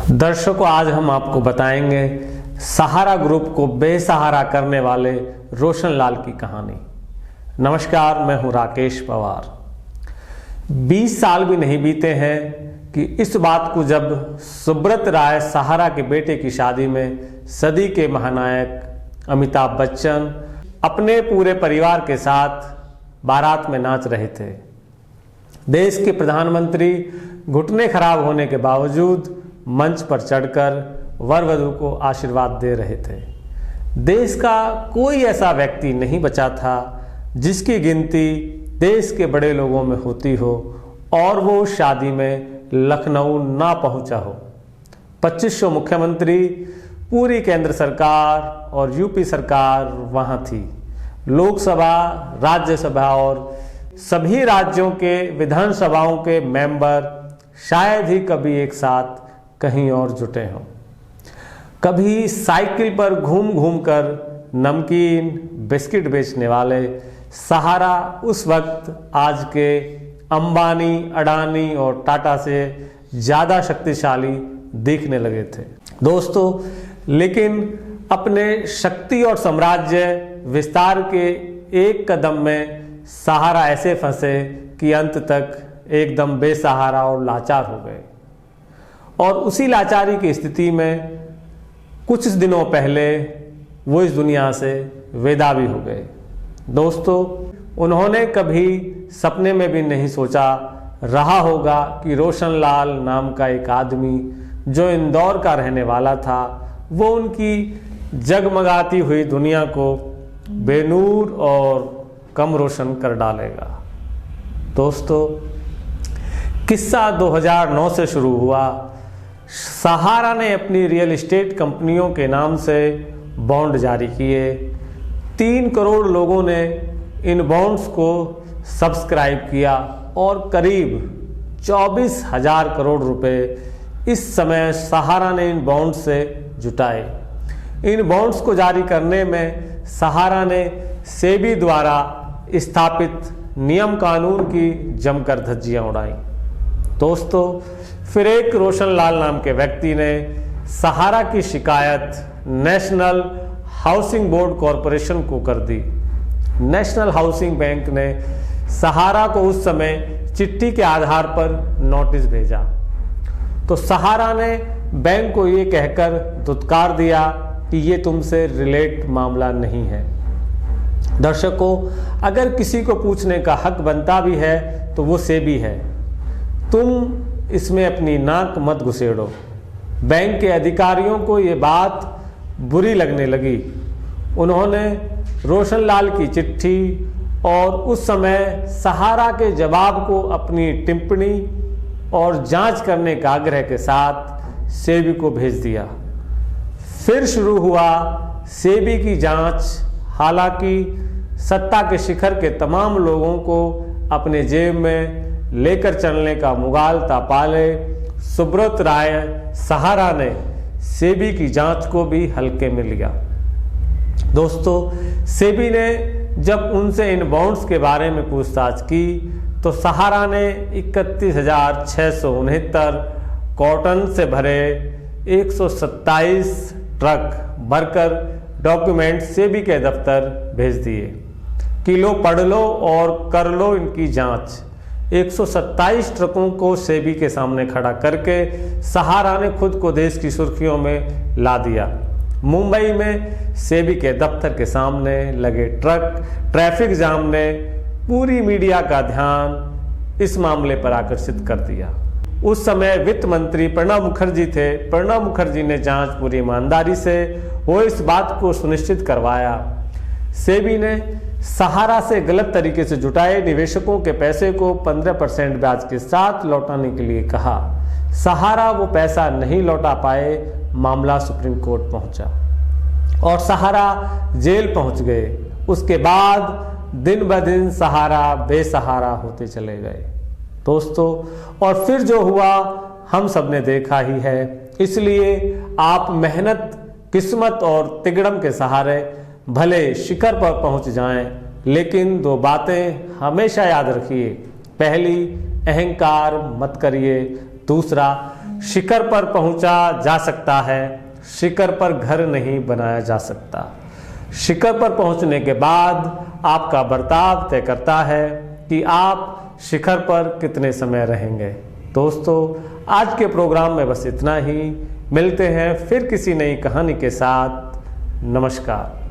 दर्शकों, आज हम आपको बताएंगे सहारा ग्रुप को बेसहारा करने वाले रोशन लाल की कहानी। नमस्कार, मैं हूं राकेश पवार। 20 साल भी नहीं बीते हैं कि इस बात को जब सुब्रत राय सहारा के बेटे की शादी में सदी के महानायक अमिताभ बच्चन अपने पूरे परिवार के साथ बारात में नाच रहे थे। देश के प्रधानमंत्री घुटने खराब होने के बावजूद मंच पर चढ़कर वर वधू को आशीर्वाद दे रहे थे। देश का कोई ऐसा व्यक्ति नहीं बचा था जिसकी गिनती देश के बड़े लोगों में होती हो और वो शादी में लखनऊ ना पहुंचा हो। 2500 मुख्यमंत्री, पूरी केंद्र सरकार और यूपी सरकार वहां थी। लोकसभा, राज्यसभा और सभी राज्यों के विधानसभाओं के मेंबर शायद ही कभी एक साथ कहीं और जुटे हों। कभी साइकिल पर घूम घूम कर नमकीन बिस्किट बेचने वाले सहारा उस वक्त आज के अंबानी, अडानी और टाटा से ज़्यादा शक्तिशाली दिखने लगे थे। दोस्तों, लेकिन अपने शक्ति और साम्राज्य विस्तार के एक कदम में सहारा ऐसे फंसे कि अंत तक एकदम बेसहारा और लाचार हो गए। और उसी लाचारी की स्थिति में कुछ दिनों पहले वो इस दुनिया से विदा भी हो गए। दोस्तों, उन्होंने कभी सपने में भी नहीं सोचा रहा होगा कि रोशन लाल नाम का एक आदमी जो इंदौर का रहने वाला था, वो उनकी जगमगाती हुई दुनिया को बेनूर और कम रोशन कर डालेगा। दोस्तों, किस्सा 2009 से शुरू हुआ। सहारा ने अपनी रियल एस्टेट कंपनियों के नाम से बॉन्ड जारी किए। 3 करोड़ लोगों ने इन बॉन्ड्स को सब्सक्राइब किया और करीब 24,000 करोड़ रुपए इस समय सहारा ने इन बॉन्ड्स से जुटाए। इन बॉन्ड्स को जारी करने में सहारा ने सेबी द्वारा स्थापित नियम कानून की जमकर धज्जियां उड़ाई। दोस्तों, फिर एक रोशन लाल नाम के व्यक्ति ने सहारा की शिकायत नेशनल हाउसिंग बोर्ड कॉरपोरेशन को कर दी। नेशनल हाउसिंग बैंक ने सहारा को उस समय चिट्ठी के आधार पर नोटिस भेजा, तो सहारा ने बैंक को ये कहकर धुतकार दिया कि ये तुमसे रिलेट मामला नहीं है। दर्शकों, अगर किसी को पूछने का हक बनता भी है तो वो सेबी है। तुम इसमें अपनी नाक मत घुसेड़ो। बैंक के अधिकारियों को ये बात बुरी लगने लगी। उन्होंने रोशन लाल की चिट्ठी और उस समय सहारा के जवाब को अपनी टिप्पणी और जांच करने का आग्रह के साथ सेबी को भेज दिया। फिर शुरू हुआ सेबी की जांच। हालांकि सत्ता के शिखर के तमाम लोगों को अपने जेब में लेकर चलने का मुगालता पाले सुब्रत राय सहारा ने सेबी की जांच को भी हल्के में लिया। दोस्तों, सेबी ने जब उनसे इन बॉन्ड्स के बारे में पूछताछ की तो सहारा ने 31,669 कॉटन से भरे 127 ट्रक भरकर डॉक्यूमेंट सेबी के दफ्तर भेज दिए कि लो पढ़ लो और कर लो इनकी जांच। 127 ट्रकों को सेबी के सामने खड़ा करके सहारा ने खुद को देश की सुर्खियों में ला दिया। मुंबई में सेबी के दफ्तर के सामने लगे ट्रैफिक जाम ने पूरी मीडिया का ध्यान इस मामले पर आकर्षित कर दिया। उस समय वित्त मंत्री प्रणब मुखर्जी थे। प्रणब मुखर्जी ने जांच पूरी ईमानदारी से वो इस बात को सुनिश्चित करवाया। सेबी ने सहारा से गलत तरीके से जुटाए निवेशकों के पैसे को 15% ब्याज के साथ लौटाने के लिए कहा। सहारा वो पैसा नहीं लौटा पाए। मामला सुप्रीम कोर्ट पहुंचा और सहारा जेल पहुंच गए। उसके बाद दिन ब दिन सहारा बेसहारा होते चले गए। दोस्तों, और फिर जो हुआ हम सब ने देखा ही है। इसलिए आप मेहनत, किस्मत और तिगड़म के सहारे भले शिखर पर पहुंच जाएं, लेकिन 2 बातें हमेशा याद रखिए। पहली, अहंकार मत करिए। दूसरा, शिखर पर पहुंचा जा सकता है, शिखर पर घर नहीं बनाया जा सकता। शिखर पर पहुंचने के बाद आपका बर्ताव तय करता है कि आप शिखर पर कितने समय रहेंगे। दोस्तों, आज के प्रोग्राम में बस इतना ही। मिलते हैं फिर किसी नई कहानी के साथ। नमस्कार।